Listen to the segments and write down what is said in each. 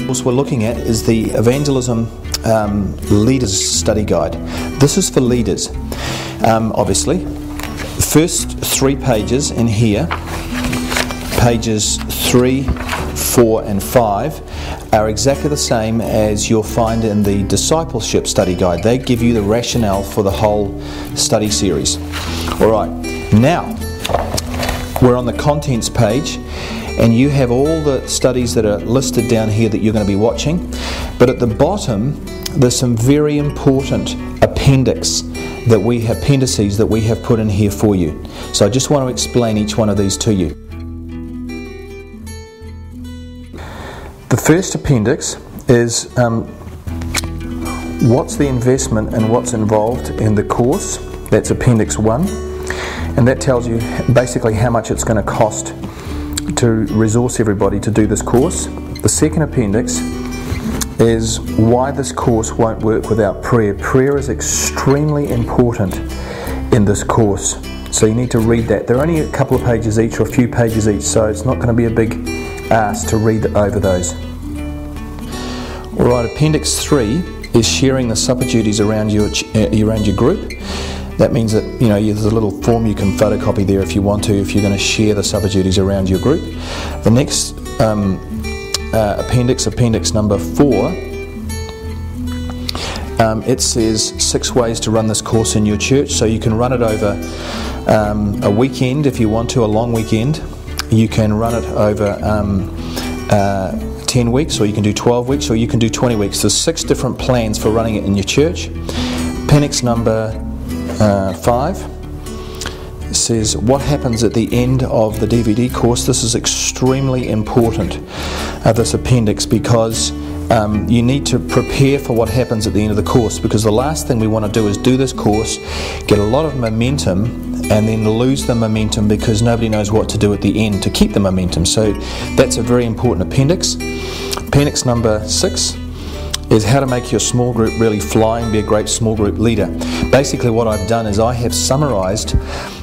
course we're looking at is the Evangelism Leaders Study Guide. This is for leaders, obviously. First 3 pages in here, pages 3, 4 and 5, are exactly the same as you'll find in the Discipleship Study Guide. They give you the rationale for the whole study series. Alright, now we're on the contents page, and you have all the studies that are listed down here that you're going to be watching, but at the bottom there's some very important appendices that we have put in here for you. So I just want to explain each one of these to you. The first appendix is what's the investment and what's involved in the course. That's appendix 1, and that tells you basically how much it's going to cost to resource everybody to do this course. The second appendix is why this course won't work without prayer. Prayer is extremely important in this course, so you need to read that. They're only a couple of pages each, or a few pages each, so it's not going to be a big ask to read over those. Alright, appendix 3 is sharing the supper duties around your group. That means that, you know, there's a little form you can photocopy there if you want to, if you're going to share the supper duties around your group. The next appendix number 4, it says 6 ways to run this course in your church. So you can run it over a weekend if you want to, a long weekend. You can run it over 10 weeks, or you can do 12 weeks, or you can do 20 weeks. There's 6 different plans for running it in your church. Appendix number 5 says what happens at the end of the DVD course. This is extremely important, this appendix, because you need to prepare for what happens at the end of the course, because the last thing we want to do is do this course, get a lot of momentum, and then lose the momentum because nobody knows what to do at the end to keep the momentum. So that's a very important appendix. Appendix number 6 is how to make your small group really fly and be a great small group leader. Basically what I've done is I have summarized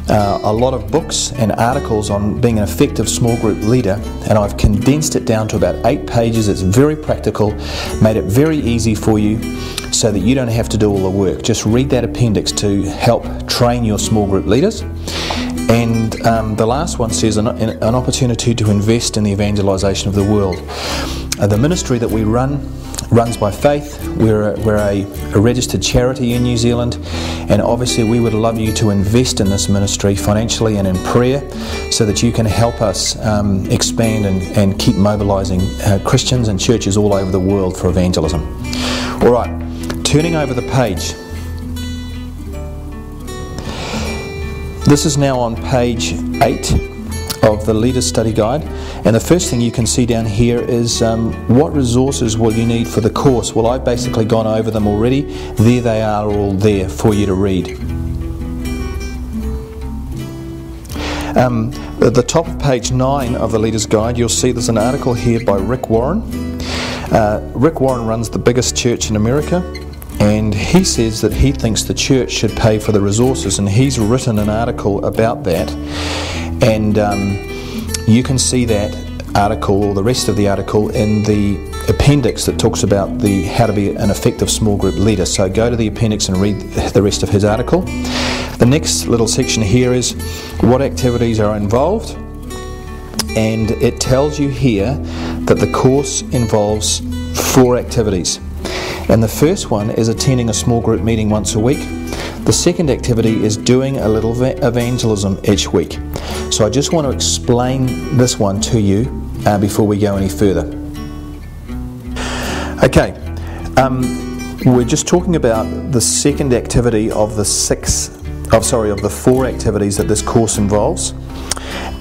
a lot of books and articles on being an effective small group leader, and I've condensed it down to about 8 pages. It's very practical, made it very easy for you so that you don't have to do all the work. Just read that appendix to help train your small group leaders. And the last one says an opportunity to invest in the evangelization of the world. The ministry that we runs by faith. We're a registered charity in New Zealand, and obviously we would love you to invest in this ministry financially and in prayer so that you can help us expand and keep mobilizing Christians and churches all over the world for evangelism. Alright, turning over the page. This is now on page 8 of the Leaders Study Guide, and the first thing you can see down here is what resources will you need for the course. Well, I've basically gone over them already. There they are, all there for you to read. At the top of page 9 of the Leaders Guide, you'll see there's an article here by Rick Warren. Rick Warren runs the biggest church in America, and he says that he thinks the church should pay for the resources, and he's written an article about that. And you can see that article, or the rest of the article, in the appendix that talks about how to be an effective small group leader. So go to the appendix and read the rest of his article. The next little section here is what activities are involved, and it tells you here that the course involves 4 activities. And the first one is attending a small group meeting once a week. The second activity is doing a little evangelism each week. So I just want to explain this one to you before we go any further. Okay, we're just talking about the second activity of the 4 activities that this course involves.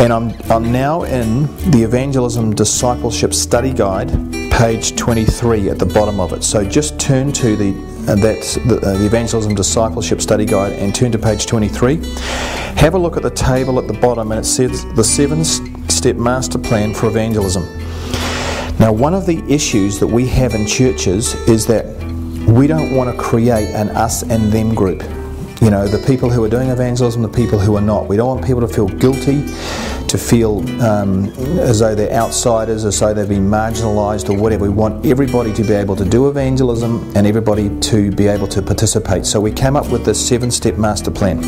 And I'm now in the Evangelism Discipleship Study Guide, page 23 at the bottom of it. So just turn to the Evangelism Discipleship Study Guide and turn to page 23. Have a look at the table at the bottom, and it says the 7-step master plan for evangelism. Now, one of the issues that we have in churches is that we don't want to create an us and them group. You know, the people who are doing evangelism, the people who are not. We don't want people to feel guilty to feel as though they're outsiders, as though they've been marginalised or whatever. We want everybody to be able to do evangelism and everybody to be able to participate. So we came up with this 7-step master plan.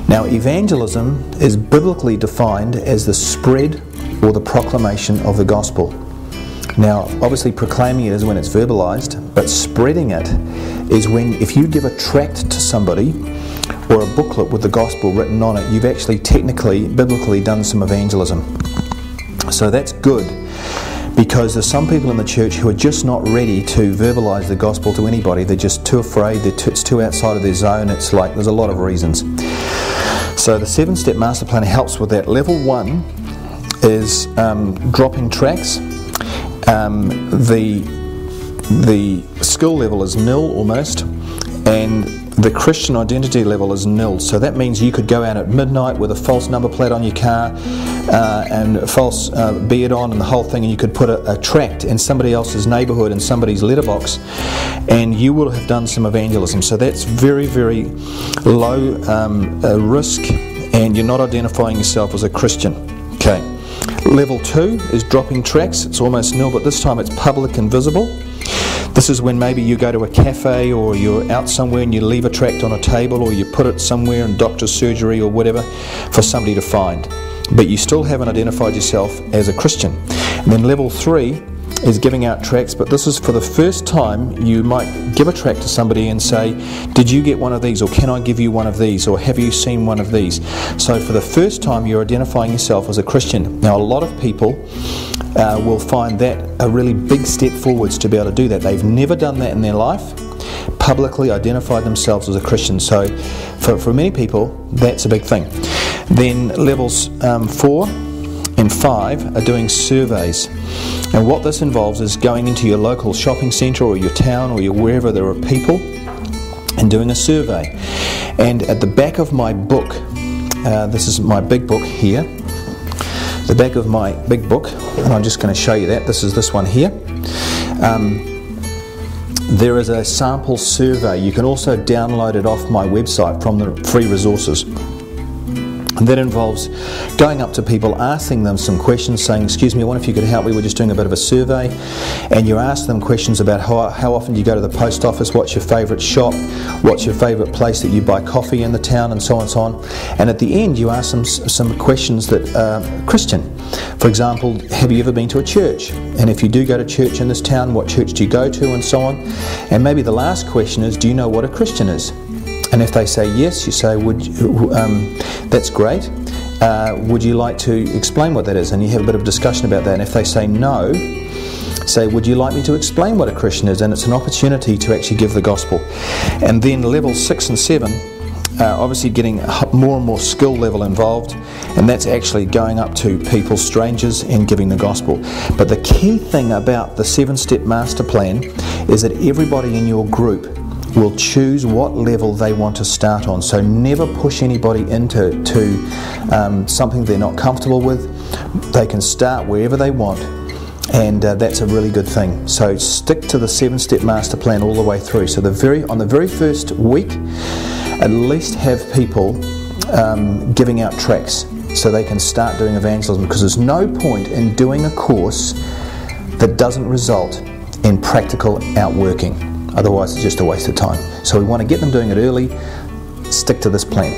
Now, evangelism is biblically defined as the spread or the proclamation of the gospel. Now, obviously proclaiming it is when it's verbalized, but spreading it is when, if you give a tract to somebody or a booklet with the gospel written on it, you've actually technically, biblically done some evangelism. So that's good, because there's some people in the church who are just not ready to verbalize the gospel to anybody. They're just too afraid, it's too outside of their zone. It's like, there's a lot of reasons. So the 7-step master plan helps with that. Level 1 is dropping tracts. The skill level is nil almost, and the Christian identity level is nil. So that means you could go out at midnight with a false number plate on your car and a false beard on and the whole thing, and you could put a tract in somebody else's neighbourhood in somebody's letterbox, and you will have done some evangelism. So that's very, very low risk, and you're not identifying yourself as a Christian. Okay. Level 2 is dropping tracts. It's almost nil, but this time it's public and visible. This is when maybe you go to a cafe or you're out somewhere and you leave a tract on a table, or you put it somewhere in doctor's surgery or whatever for somebody to find. But you still haven't identified yourself as a Christian. And then level 3 is giving out tracts, but this is for the first time. You might give a tract to somebody and say, did you get one of these, or can I give you one of these, or have you seen one of these? So for the first time you're identifying yourself as a Christian. Now, a lot of people will find that a really big step forwards to be able to do that. They've never done that in their life, publicly identified themselves as a Christian. So for many people, that's a big thing. Then levels 4 and 5 are doing surveys. And what this involves is going into your local shopping centre or your town or wherever there are people and doing a survey. And at the back of my book, this is my big book here, the back of my big book, and I'm just going to show you that. This is this one here. There is a sample survey. You can also download it off my website from the free resources. And that involves going up to people, asking them some questions, saying, excuse me, I wonder if you could help me, we're just doing a bit of a survey. And you ask them questions about how often do you go to the post office, what's your favourite shop, what's your favourite place that you buy coffee in the town, and so on and so on. And at the end you ask them some questions that are Christian. For example, have you ever been to a church? And if you do go to church in this town, what church do you go to, and so on. And maybe the last question is, do you know what a Christian is? And if they say yes, you say, that's great. Would you like to explain what that is? And you have a bit of discussion about that. And if they say no, say, would you like me to explain what a Christian is? And it's an opportunity to actually give the gospel. And then level 6 and 7, obviously getting more and more skill level involved, and that's actually going up to people, strangers, and giving the gospel. But the key thing about the 7-step master plan is that everybody in your group will choose what level they want to start on. So never push anybody into something they're not comfortable with. They can start wherever they want, and that's a really good thing. So stick to the 7-step master plan all the way through. So on the very first week, at least have people giving out tracts so they can start doing evangelism, because there's no point in doing a course that doesn't result in practical outworking. Otherwise it's just a waste of time. So we want to get them doing it early. Stick to this plan.